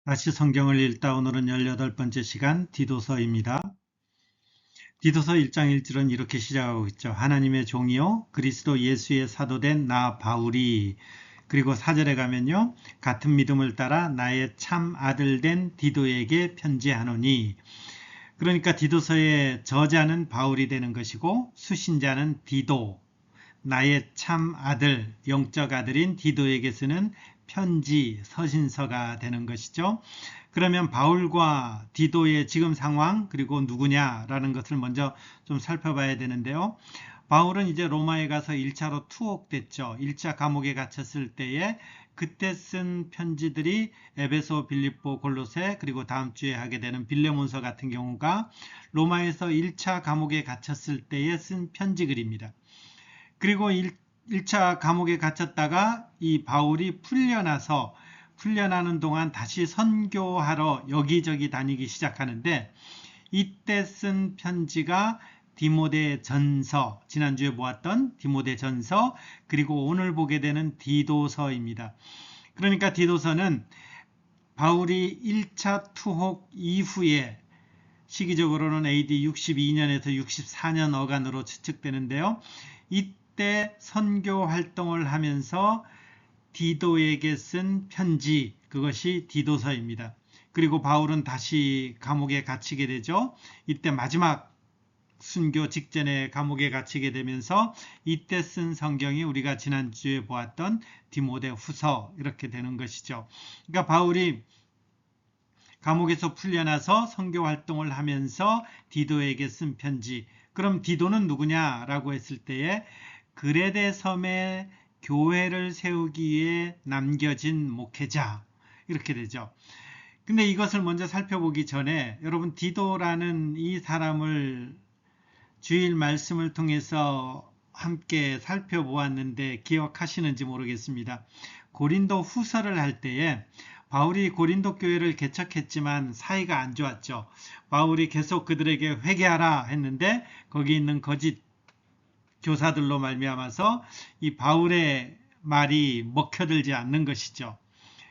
다시 성경을 읽다 오늘은 18번째 시간 디도서입니다. 디도서 1장 1절은 이렇게 시작하고 있죠. 하나님의 종이요 그리스도 예수의 사도된 나 바울이, 그리고 4절에 가면요, 같은 믿음을 따라 나의 참 아들 된 디도에게 편지하노니. 그러니까 디도서의 저자는 바울이 되는 것이고 수신자는 디도, 나의 참 아들, 영적 아들인 디도에게 쓰는 편지, 서신서가 되는 것이죠. 그러면 바울과 디도의 지금 상황, 그리고 누구냐라는 것을 먼저 좀 살펴봐야 되는데요. 바울은 이제 로마에 가서 1차로 투옥됐죠. 1차 감옥에 갇혔을 때에 그때 쓴 편지들이 에베소, 빌립보, 골로새, 그리고 다음 주에 하게 되는 빌레몬서 같은 경우가 로마에서 1차 감옥에 갇혔을 때에 쓴 편지글입니다. 그리고 1차 감옥에 갇혔다가 이 바울이 풀려나는 동안 다시 선교하러 여기저기 다니기 시작하는데, 이때 쓴 편지가 디모데 전서, 지난주에 보았던 디모데 전서, 그리고 오늘 보게 되는 디도서입니다. 그러니까 디도서는 바울이 1차 투옥 이후에, 시기적으로는 AD 62년에서 64년 어간으로 추측되는데요. 이때 선교 활동을 하면서 디도에게 쓴 편지, 그것이 디도서입니다. 그리고 바울은 다시 감옥에 갇히게 되죠. 이때 마지막 순교 직전에 감옥에 갇히게 되면서 이때 쓴 성경이 우리가 지난주에 보았던 디모데 후서, 이렇게 되는 것이죠. 그러니까 바울이 감옥에서 풀려나서 선교 활동을 하면서 디도에게 쓴 편지. 그럼 디도는 누구냐라고 했을 때에 그레데 섬에 교회를 세우기 위해 남겨진 목회자, 이렇게 되죠. 근데 이것을 먼저 살펴보기 전에 여러분, 디도라는 이 사람을 주일 말씀을 통해서 함께 살펴보았는데 기억하시는지 모르겠습니다. 고린도 후서를 할 때에 바울이 고린도 교회를 개척했지만 사이가 안 좋았죠. 바울이 계속 그들에게 회개하라 했는데 거기 있는 거짓 교사들로 말미암아서 이 바울의 말이 먹혀들지 않는 것이죠.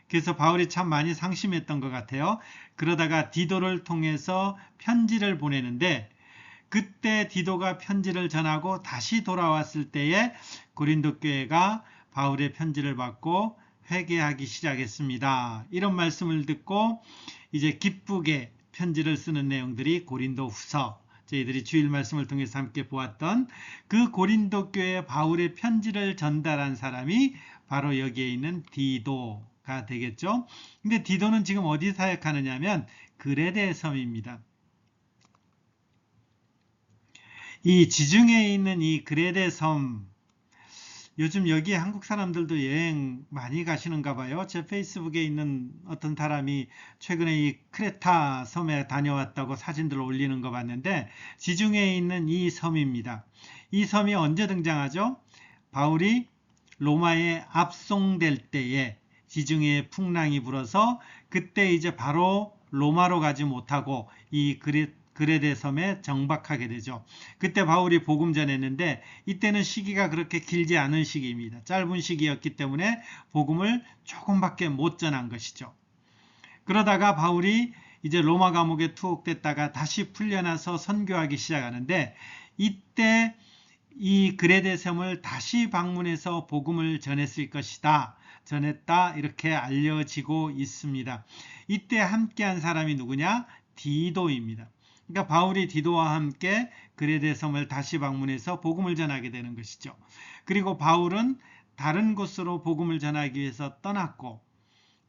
그래서 바울이 참 많이 상심했던 것 같아요. 그러다가 디도를 통해서 편지를 보내는데, 그때 디도가 편지를 전하고 다시 돌아왔을 때에 고린도 교회가 바울의 편지를 받고 회개하기 시작했습니다. 이런 말씀을 듣고 이제 기쁘게 편지를 쓰는 내용들이 고린도 후서, 저희들이 주일 말씀을 통해서 함께 보았던 그 고린도 교회에 바울의 편지를 전달한 사람이 바로 여기에 있는 디도가 되겠죠. 근데 디도는 지금 어디 사역하느냐 하면 그레데 섬입니다. 이 지중해에 있는 이 그레데 섬, 요즘 여기 한국 사람들도 여행 많이 가시는가 봐요. 제 페이스북에 있는 어떤 사람이 최근에 이 크레타 섬에 다녀왔다고 사진들을 올리는 거 봤는데, 지중해에 있는 이 섬입니다. 이 섬이 언제 등장하죠? 바울이 로마에 압송될 때에 지중해에 풍랑이 불어서 그때 이제 바로 로마로 가지 못하고 이 그레데 섬에 정박하게 되죠. 그때 바울이 복음 전했는데 이때는 시기가 그렇게 길지 않은 시기입니다. 짧은 시기였기 때문에 복음을 조금밖에 못 전한 것이죠. 그러다가 바울이 이제 로마 감옥에 투옥됐다가 다시 풀려나서 선교하기 시작하는데, 이때 이 그레데 섬을 다시 방문해서 복음을 전했을 것이다, 전했다, 이렇게 알려지고 있습니다. 이때 함께한 사람이 누구냐? 디도입니다. 그러니까 바울이 디도와 함께 그레데 섬을 다시 방문해서 복음을 전하게 되는 것이죠. 그리고 바울은 다른 곳으로 복음을 전하기 위해서 떠났고,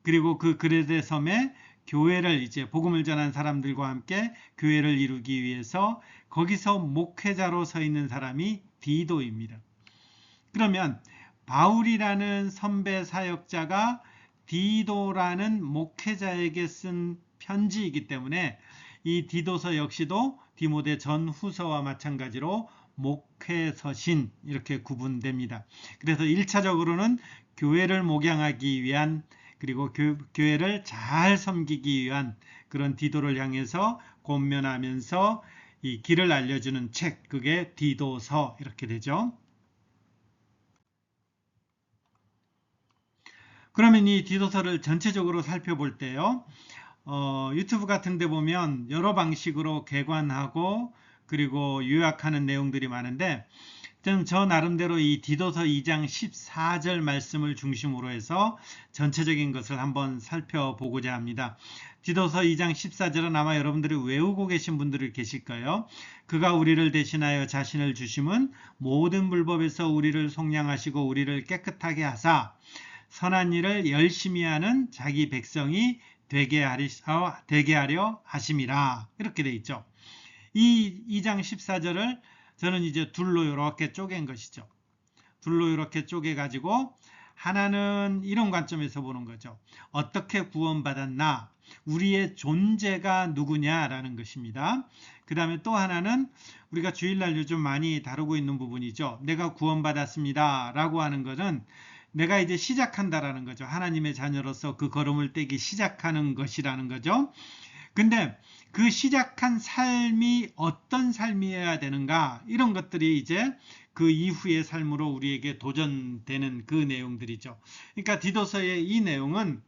그리고 그 그레데 섬에 교회를, 이제 복음을 전한 사람들과 함께 교회를 이루기 위해서 거기서 목회자로 서 있는 사람이 디도입니다. 그러면 바울이라는 선배 사역자가 디도라는 목회자에게 쓴 편지이기 때문에 이 디도서 역시도 디모데 전후서와 마찬가지로 목회서신, 이렇게 구분됩니다. 그래서 1차적으로는 교회를 목양하기 위한, 그리고 교회를 잘 섬기기 위한 그런 디도를 향해서 권면하면서 이 길을 알려주는 책, 그게 디도서, 이렇게 되죠. 그러면 이 디도서를 전체적으로 살펴볼 때요. 유튜브 같은 데 보면 여러 방식으로 개관하고 그리고 요약하는 내용들이 많은데 저는 저 나름대로 이 디도서 2장 14절 말씀을 중심으로 해서 전체적인 것을 한번 살펴보고자 합니다. 디도서 2장 14절은 아마 여러분들이 외우고 계신 분들이 계실 거예요. 그가 우리를 대신하여 자신을 주심은 모든 불법에서 우리를 속량하시고 우리를 깨끗하게 하사 선한 일을 열심히 하는 자기 백성이 되게 하려 하심이라. 이렇게 돼 있죠. 이 2장 14절을 저는 이제 둘로 이렇게 쪼갠 것이죠. 둘로 이렇게 쪼개 가지고 하나는 이런 관점에서 보는 거죠. 어떻게 구원받았나? 우리의 존재가 누구냐라는 것입니다. 그 다음에 또 하나는 우리가 주일날 요즘 많이 다루고 있는 부분이죠. 내가 구원받았습니다 라고 하는 것은 내가 이제 시작한다라는 거죠. 하나님의 자녀로서 그 걸음을 떼기 시작하는 것이라는 거죠. 근데 그 시작한 삶이 어떤 삶이어야 되는가, 이런 것들이 이제 그 이후의 삶으로 우리에게 도전되는 그 내용들이죠. 그러니까 디도서의 이 내용은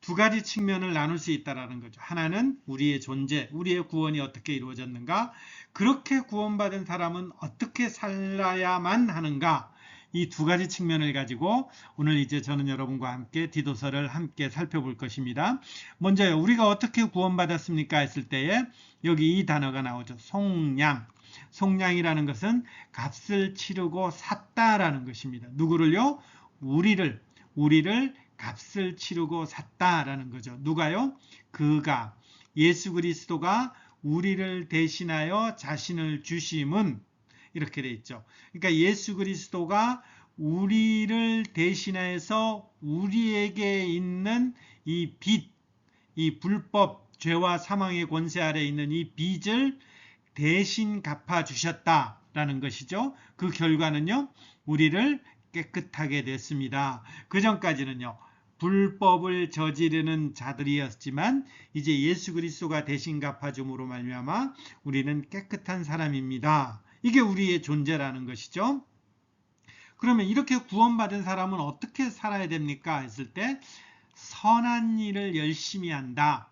두 가지 측면을 나눌 수 있다는 거죠. 하나는 우리의 존재, 우리의 구원이 어떻게 이루어졌는가, 그렇게 구원받은 사람은 어떻게 살아야만 하는가, 이 두 가지 측면을 가지고 오늘 이제 저는 여러분과 함께 디도서를 함께 살펴볼 것입니다. 먼저요, 우리가 어떻게 구원받았습니까 했을 때에 여기 이 단어가 나오죠. 속량. 속량이라는 것은 값을 치르고 샀다라는 것입니다. 누구를요? 우리를 값을 치르고 샀다라는 거죠. 누가요? 그가, 예수 그리스도가 우리를 대신하여 자신을 주심은, 이렇게 돼 있죠. 그러니까 예수 그리스도가 우리를 대신해서 우리에게 있는 이 빚, 이 불법, 죄와 사망의 권세 아래 있는 이 빚을 대신 갚아주셨다라는 것이죠. 그 결과는요, 우리를 깨끗하게 됐습니다. 그 전까지는요, 불법을 저지르는 자들이었지만 이제 예수 그리스도가 대신 갚아줌으로 말미암아 우리는 깨끗한 사람입니다. 이게 우리의 존재라는 것이죠. 그러면 이렇게 구원받은 사람은 어떻게 살아야 됩니까 했을 때, 선한 일을 열심히 한다.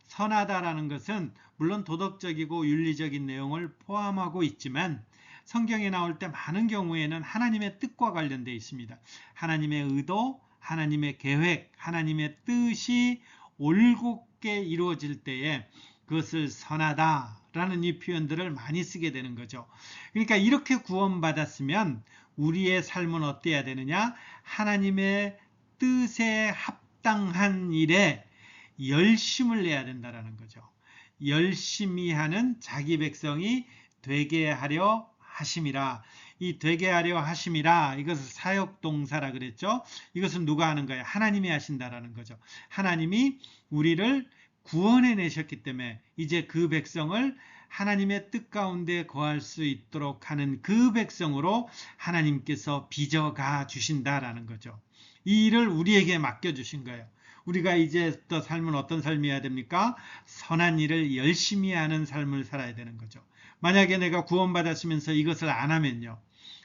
선하다라는 것은 물론 도덕적이고 윤리적인 내용을 포함하고 있지만 성경에 나올 때 많은 경우에는 하나님의 뜻과 관련되어 있습니다. 하나님의 의도, 하나님의 계획, 하나님의 뜻이 올곧게 이루어질 때에 그것을 선하다라는 이 표현들을 많이 쓰게 되는 거죠. 그러니까 이렇게 구원받았으면 우리의 삶은 어때야 되느냐? 하나님의 뜻에 합당한 일에 열심을 내야 된다는 거죠. 열심히 하는 자기 백성이 되게 하려 하심이라. 이 되게 하려 하심이라, 이것을 사역동사라 그랬죠. 이것은 누가 하는 거예요? 하나님이 하신다라는 거죠. 하나님이 우리를 구원해 내셨기 때문에 이제 그 백성을 하나님의 뜻 가운데 거할 수 있도록 하는 그 백성으로 하나님께서 빚어가 주신다라는 거죠. 이 일을 우리에게 맡겨주신 거예요. 우리가 이제부터 삶은 어떤 삶이어야 됩니까? 선한 일을 열심히 하는 삶을 살아야 되는 거죠. 만약에 내가 구원받았으면서 이것을 안 하면요,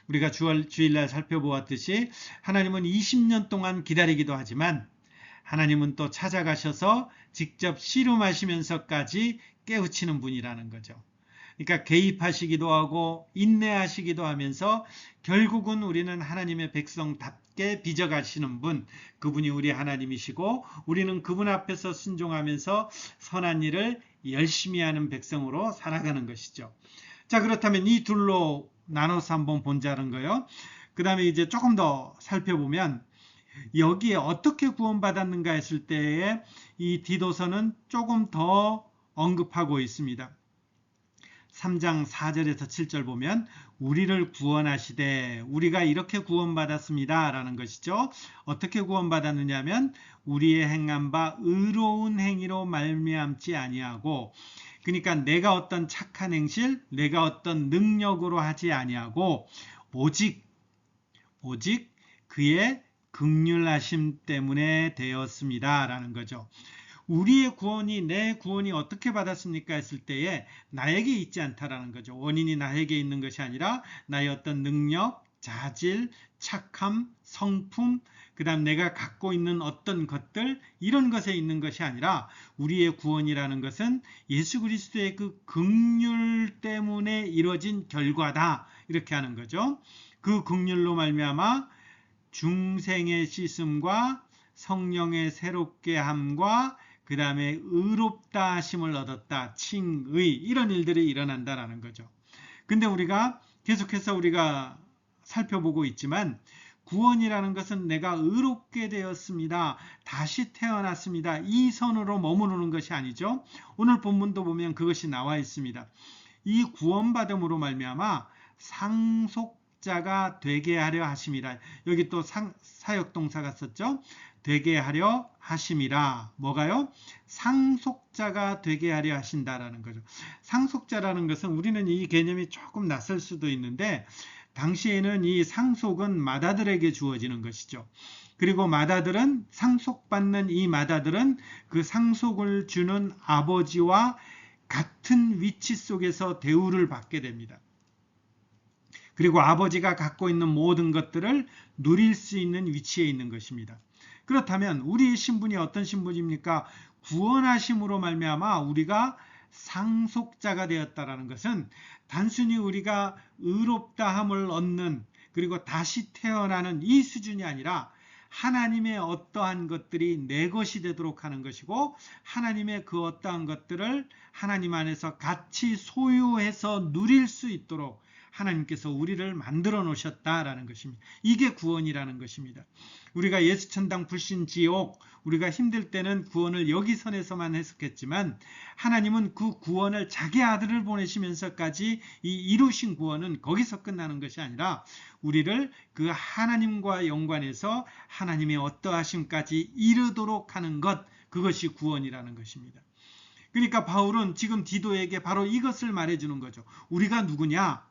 우리가 주일날 살펴보았듯이 하나님은 20년 동안 기다리기도 하지만 하나님은 또 찾아가셔서 직접 씨름하시면서까지 깨우치는 분이라는 거죠. 그러니까 개입하시기도 하고 인내하시기도 하면서 결국은 우리는 하나님의 백성답게 빚어가시는 분, 그분이 우리 하나님이시고 우리는 그분 앞에서 순종하면서 선한 일을 열심히 하는 백성으로 살아가는 것이죠. 자, 그렇다면 이 둘로 나눠서 한번 본자는 거예요. 그 다음에 이제 조금 더 살펴보면 여기에 어떻게 구원받았는가 했을 때에 이 디도서는 조금 더 언급하고 있습니다. 3장 4절에서 7절 보면 우리를 구원하시되, 우리가 이렇게 구원받았습니다 라는 것이죠. 어떻게 구원받았느냐 하면 우리의 행한 바 의로운 행위로 말미암지 아니하고, 그러니까 내가 어떤 착한 행실, 내가 어떤 능력으로 하지 아니하고 오직 그의 긍휼하심 때문에 되었습니다 라는 거죠. 우리의 구원이, 내 구원이 어떻게 받았습니까 했을 때에 나에게 있지 않다라는 거죠. 원인이 나에게 있는 것이 아니라 나의 어떤 능력, 자질, 착함, 성품, 그 다음 내가 갖고 있는 어떤 것들, 이런 것에 있는 것이 아니라 우리의 구원이라는 것은 예수 그리스도의 그 긍휼 때문에 이루어진 결과다, 이렇게 하는 거죠. 그 긍휼로 말미암아 중생의 씻음과 성령의 새롭게 함과 그 다음에 의롭다 하심을 얻었다, 칭의, 이런 일들이 일어난다라는 거죠. 근데 우리가 계속해서 우리가 살펴보고 있지만 구원이라는 것은 내가 의롭게 되었습니다, 다시 태어났습니다, 이 선으로 머무르는 것이 아니죠. 오늘 본문도 보면 그것이 나와 있습니다. 이 구원받음으로 말미암아 상속자가 되게 하려 하심이라. 여기 또 사역동사가 썼죠. 되게 하려 하심이라. 뭐가요? 상속자가 되게 하려 하신다라는 거죠. 상속자라는 것은 우리는 이 개념이 조금 낯설 수도 있는데 당시에는 이 상속은 맏아들에게 주어지는 것이죠. 그리고 맏아들은, 상속받는 이 맏아들은 그 상속을 주는 아버지와 같은 위치 속에서 대우를 받게 됩니다. 그리고 아버지가 갖고 있는 모든 것들을 누릴 수 있는 위치에 있는 것입니다. 그렇다면 우리의 신분이 어떤 신분입니까? 구원하심으로 말미암아 우리가 상속자가 되었다라는 것은 단순히 우리가 의롭다함을 얻는, 그리고 다시 태어나는 이 수준이 아니라 하나님의 어떠한 것들이 내 것이 되도록 하는 것이고, 하나님의 그 어떠한 것들을 하나님 안에서 같이 소유해서 누릴 수 있도록 하나님께서 우리를 만들어 놓으셨다라는 것입니다. 이게 구원이라는 것입니다. 우리가 예수천당 불신지옥, 우리가 힘들 때는 구원을 여기 선에서만 해석했지만 하나님은 그 구원을 자기 아들을 보내시면서까지 이 이루신 구원은 거기서 끝나는 것이 아니라 우리를 그 하나님과 연관해서 하나님의 어떠하심까지 이르도록 하는 것, 그것이 구원이라는 것입니다. 그러니까 바울은 지금 디도에게 바로 이것을 말해주는 거죠. 우리가 누구냐?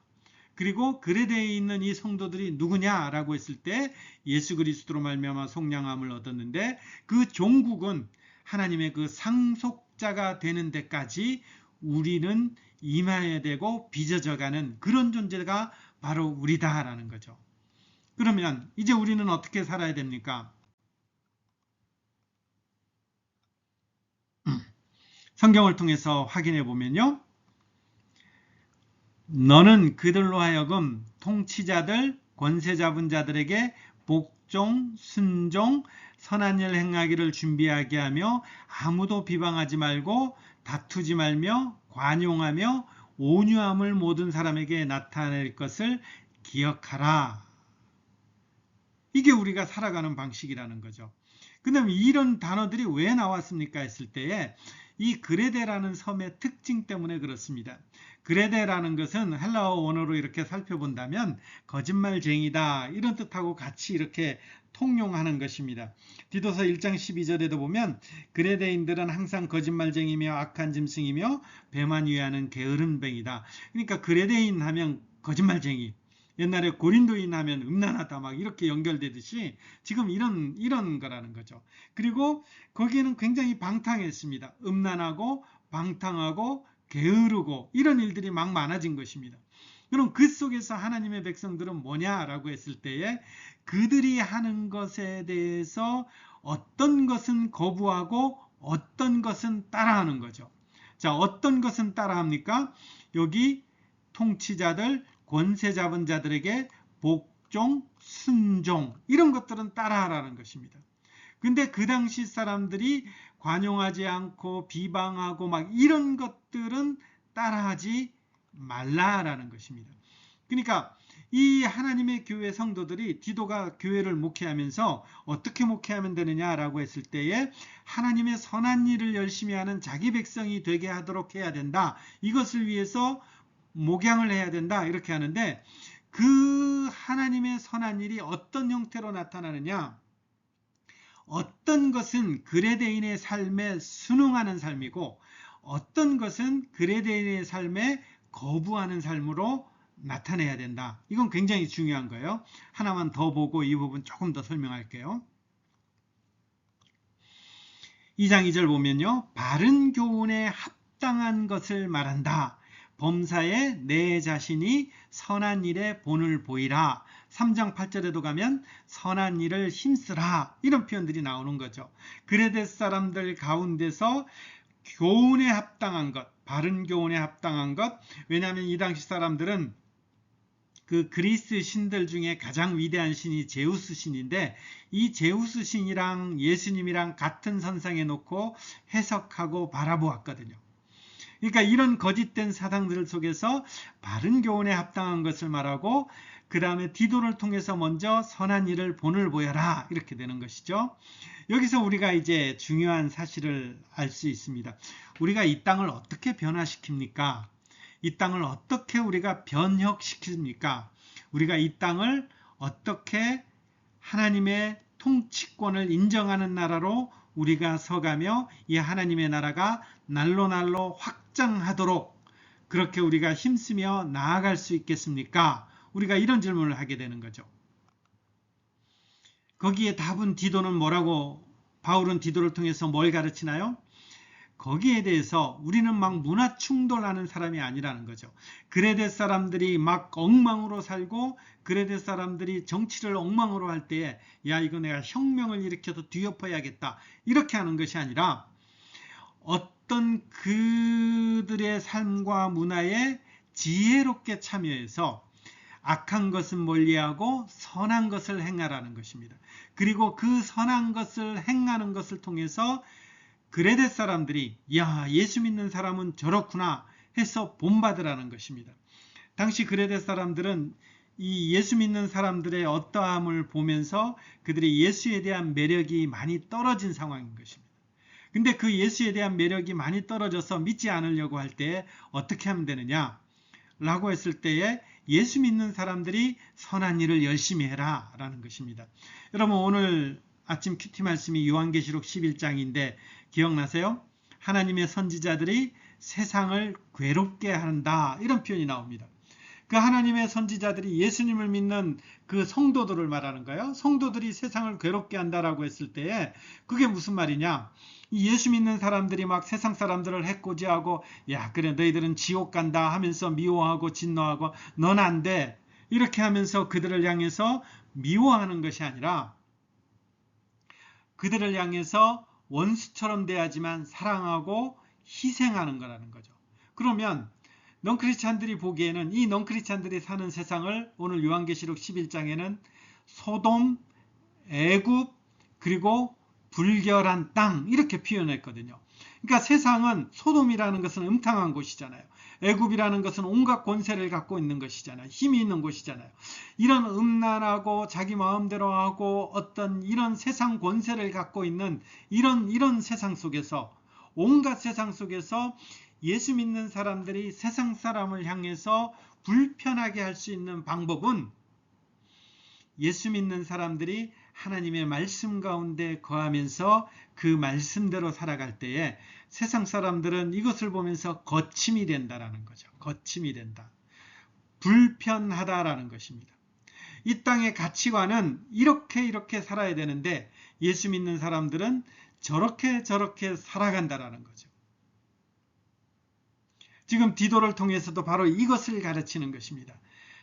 그리고 그레데에 있는 이 성도들이 누구냐라고 했을 때 예수 그리스도로 말미암아 속량함을 얻었는데 그 종국은 하나님의 그 상속자가 되는 데까지 우리는 임해야 되고 빚어져가는 그런 존재가 바로 우리다라는 거죠. 그러면 이제 우리는 어떻게 살아야 됩니까? 성경을 통해서 확인해 보면요. 너는 그들로 하여금 통치자들, 권세 잡은 자들에게 복종, 순종, 선한 일 행하기를 준비하게 하며 아무도 비방하지 말고 다투지 말며 관용하며 온유함을 모든 사람에게 나타낼 것을 기억하라. 이게 우리가 살아가는 방식이라는 거죠. 그다음에 이런 단어들이 왜 나왔습니까 했을 때에 이 그레데라는 섬의 특징 때문에 그렇습니다. 그레데라는 것은 헬라어 원어로 이렇게 살펴본다면 거짓말쟁이다, 이런 뜻하고 같이 이렇게 통용하는 것입니다. 디도서 1장 12절에도 보면 그레데인들은 항상 거짓말쟁이며 악한 짐승이며 배만 위하는 게으른 뱅이다. 그러니까 그레데인 하면 거짓말쟁이, 옛날에 고린도인 하면 음란하다, 막 이렇게 연결되듯이 지금 이런 거라는 거죠. 그리고 거기에는 굉장히 방탕했습니다. 음란하고 방탕하고 게으르고 이런 일들이 막 많아진 것입니다. 그럼 그 속에서 하나님의 백성들은 뭐냐라고 했을 때에 그들이 하는 것에 대해서 어떤 것은 거부하고 어떤 것은 따라하는 거죠. 자, 어떤 것은 따라합니까? 여기 통치자들, 권세 잡은 자들에게 복종, 순종, 이런 것들은 따라하라는 것입니다. 근데 그 당시 사람들이 관용하지 않고 비방하고 막 이런 것들은 따라하지 말라라는 것입니다. 그러니까 이 하나님의 교회 성도들이, 디도가 교회를 목회하면서 어떻게 목회하면 되느냐라고 했을 때에 하나님의 선한 일을 열심히 하는 자기 백성이 되게 하도록 해야 된다. 이것을 위해서 목양을 해야 된다, 이렇게 하는데 그 하나님의 선한 일이 어떤 형태로 나타나느냐? 어떤 것은 그레데인의 삶에 순응하는 삶이고 어떤 것은 그레데인의 삶에 거부하는 삶으로 나타내야 된다. 이건 굉장히 중요한 거예요. 하나만 더 보고 이 부분 조금 더 설명할게요. 2장 2절 보면요. 바른 교훈에 합당한 것을 말한다. 범사에 내 자신이 선한 일에 본을 보이라. 3장 8절에도 가면 선한 일을 힘쓰라 이런 표현들이 나오는 거죠. 그레데 사람들 가운데서 교훈에 합당한 것, 바른 교훈에 합당한 것. 왜냐하면 이 당시 사람들은 그 그리스 신들 중에 가장 위대한 신이 제우스 신인데, 이 제우스 신이랑 예수님이랑 같은 선상에 놓고 해석하고 바라보았거든요. 그러니까 이런 거짓된 사상들 속에서 바른 교훈에 합당한 것을 말하고, 그 다음에 디도를 통해서 먼저 선한 일을 본을 보여라 이렇게 되는 것이죠. 여기서 우리가 이제 중요한 사실을 알 수 있습니다. 우리가 이 땅을 어떻게 변화시킵니까? 이 땅을 어떻게 우리가 변혁시킵니까? 우리가 이 땅을 어떻게 하나님의 통치권을 인정하는 나라로 우리가 서가며 이 하나님의 나라가 날로 날로 확장하도록 그렇게 우리가 힘쓰며 나아갈 수 있겠습니까? 우리가 이런 질문을 하게 되는 거죠. 거기에 답은 디도는 뭐라고, 바울은 디도를 통해서 뭘 가르치나요? 거기에 대해서 우리는 막 문화 충돌하는 사람이 아니라는 거죠. 그레데 사람들이 막 엉망으로 살고 그레데 사람들이 정치를 엉망으로 할 때에 야, 이거 내가 혁명을 일으켜서 뒤엎어야겠다 이렇게 하는 것이 아니라, 어떤 그들의 삶과 문화에 지혜롭게 참여해서 악한 것은 멀리하고 선한 것을 행하라는 것입니다. 그리고 그 선한 것을 행하는 것을 통해서 그레데 사람들이 야, 예수 믿는 사람은 저렇구나 해서 본받으라는 것입니다. 당시 그레데 사람들은 이 예수 믿는 사람들의 어떠함을 보면서 그들이 예수에 대한 매력이 많이 떨어진 상황인 것입니다. 근데 그 예수에 대한 매력이 많이 떨어져서 믿지 않으려고 할 때 어떻게 하면 되느냐 라고 했을 때에 예수 믿는 사람들이 선한 일을 열심히 해라 라는 것입니다. 여러분, 오늘 아침 큐티 말씀이 요한계시록 11장인데 기억나세요? 하나님의 선지자들이 세상을 괴롭게 한다 이런 표현이 나옵니다. 그 하나님의 선지자들이 예수님을 믿는 그 성도들을 말하는 거예요. 성도들이 세상을 괴롭게 한다라고 했을 때에 그게 무슨 말이냐? 예수 믿는 사람들이 막 세상 사람들을 해코지하고 야, 그래 너희들은 지옥 간다 하면서 미워하고 진노하고 넌 안 돼 이렇게 하면서 그들을 향해서 미워하는 것이 아니라, 그들을 향해서 원수처럼 대하지만 사랑하고 희생하는 거라는 거죠. 그러면 넌크리스찬들이 보기에는 이 넌크리스찬들이 사는 세상을 오늘 요한계시록 11장에는 소돔, 애굽, 그리고 불결한 땅 이렇게 표현했거든요. 그러니까 세상은, 소돔이라는 것은 음탕한 곳이잖아요. 애굽이라는 것은 온갖 권세를 갖고 있는 것이잖아요. 힘이 있는 곳이잖아요. 이런 음란하고 자기 마음대로 하고 어떤 이런 세상 권세를 갖고 있는 이런 세상 속에서, 온갖 세상 속에서 예수 믿는 사람들이 세상 사람을 향해서 불편하게 할 수 있는 방법은, 예수 믿는 사람들이 하나님의 말씀 가운데 거하면서 그 말씀대로 살아갈 때에 세상 사람들은 이것을 보면서 거침이 된다라는 거죠. 거침이 된다. 불편하다라는 것입니다. 이 땅의 가치관은 이렇게 살아야 되는데 예수 믿는 사람들은 저렇게 살아간다라는 거죠. 지금 디도를 통해서도 바로 이것을 가르치는 것입니다.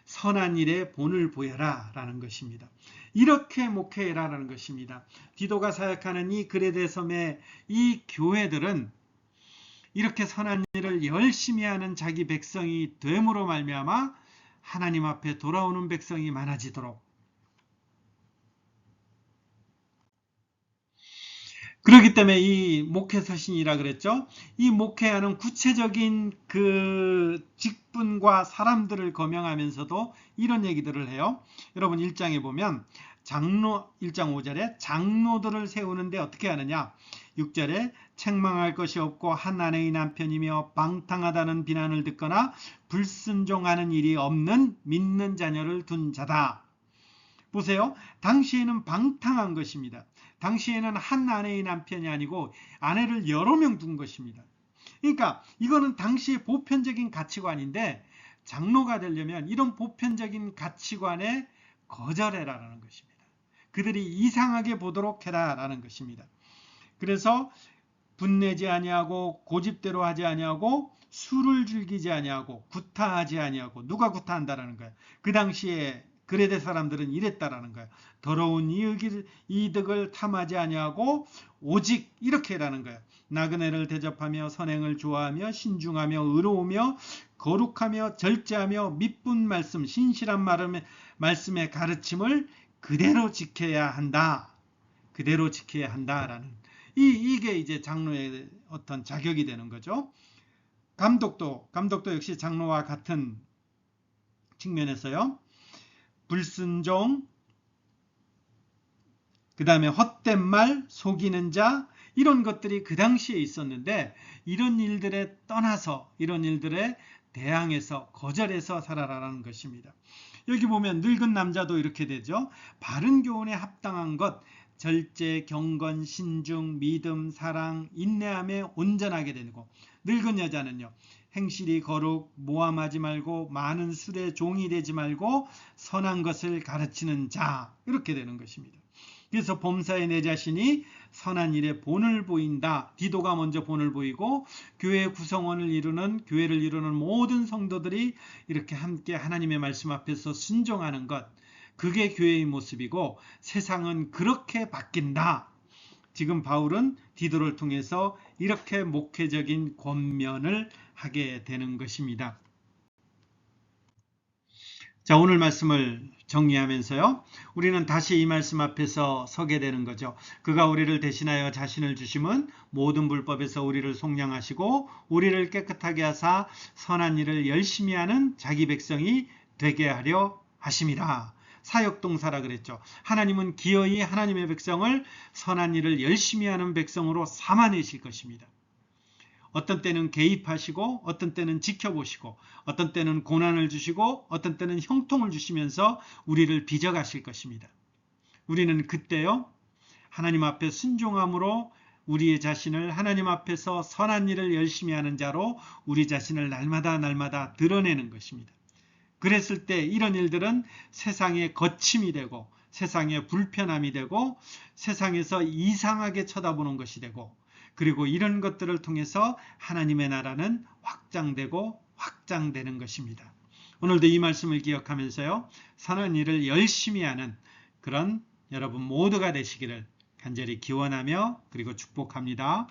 선한 일에 본을 보여라 라는 것입니다. 이렇게 목회해라 라는 것입니다. 디도가 사역하는 이 그레데 섬의 이 교회들은 이렇게 선한 일을 열심히 하는 자기 백성이 됨으로 말미암아 하나님 앞에 돌아오는 백성이 많아지도록, 그렇기 때문에 이 목회서신이라 그랬죠. 이 목회하는 구체적인 그 직분과 사람들을 거명하면서도 이런 얘기들을 해요. 여러분 1장에 보면 1장 5절에 장로들을 세우는데 어떻게 하느냐. 6절에 책망할 것이 없고 한 아내의 남편이며 방탕하다는 비난을 듣거나 불순종하는 일이 없는 믿는 자녀를 둔 자다. 보세요. 당시에는 방탕한 것입니다. 당시에는 한 아내의 남편이 아니고 아내를 여러 명 둔 것입니다. 그러니까 이거는 당시의 보편적인 가치관인데, 장로가 되려면 이런 보편적인 가치관에 거절해라라는 것입니다. 그들이 이상하게 보도록 해라라는 것입니다. 그래서 분내지 아니하고 고집대로 하지 아니하고 술을 즐기지 아니하고 구타하지 아니하고, 누가 구타한다라는 거예요. 그 당시에 그레데 사람들은 이랬다라는 거예요. 더러운 이득을 탐하지 아니하고 오직 이렇게라는 거예요. 나그네를 대접하며 선행을 좋아하며 신중하며 의로우며 거룩하며 절제하며 미쁜 말씀 신실한 말씀의 가르침을 그대로 지켜야 한다. 그대로 지켜야 한다라는 이게 이제 장로의 어떤 자격이 되는 거죠. 감독도 역시 장로와 같은 측면에서요. 불순종, 그 다음에 헛된 말, 속이는 자, 이런 것들이 그 당시에 있었는데 이런 일들에 떠나서 이런 일들에 대항해서 거절해서 살아라라는 것입니다. 여기 보면 늙은 남자도 이렇게 되죠. 바른 교훈에 합당한 것, 절제, 경건, 신중, 믿음, 사랑, 인내함에 온전하게 되고, 늙은 여자는요. 행실이 거룩, 모함하지 말고 많은 술에 종이 되지 말고 선한 것을 가르치는 자, 이렇게 되는 것입니다. 그래서 범사에 내 자신이 선한 일에 본을 보인다. 디도가 먼저 본을 보이고 교회 구성원을 이루는 교회를 이루는 모든 성도들이 이렇게 함께 하나님의 말씀 앞에서 순종하는 것, 그게 교회의 모습이고 세상은 그렇게 바뀐다. 지금 바울은 디도를 통해서 이렇게 목회적인 권면을 하게 되는 것입니다. 자, 오늘 말씀을 정리하면서요. 우리는 다시 이 말씀 앞에서 서게 되는 거죠. 그가 우리를 대신하여 자신을 주심은 모든 불법에서 우리를 속량하시고 우리를 깨끗하게 하사 선한 일을 열심히 하는 자기 백성이 되게 하려 하심이라. 사역동사라 그랬죠. 하나님은 기어이 하나님의 백성을 선한 일을 열심히 하는 백성으로 삼아내실 것입니다. 어떤 때는 개입하시고 어떤 때는 지켜보시고 어떤 때는 고난을 주시고 어떤 때는 형통을 주시면서 우리를 빚어가실 것입니다. 우리는 그때요 하나님 앞에 순종함으로 우리의 자신을 하나님 앞에서 선한 일을 열심히 하는 자로 우리 자신을 날마다 드러내는 것입니다. 그랬을 때 이런 일들은 세상의 거침이 되고 세상의 불편함이 되고 세상에서 이상하게 쳐다보는 것이 되고 그리고 이런 것들을 통해서 하나님의 나라는 확장되고 확장되는 것입니다. 오늘도 이 말씀을 기억하면서요. 선한 일을 열심히 하는 그런 여러분 모두가 되시기를 간절히 기원하며 그리고 축복합니다.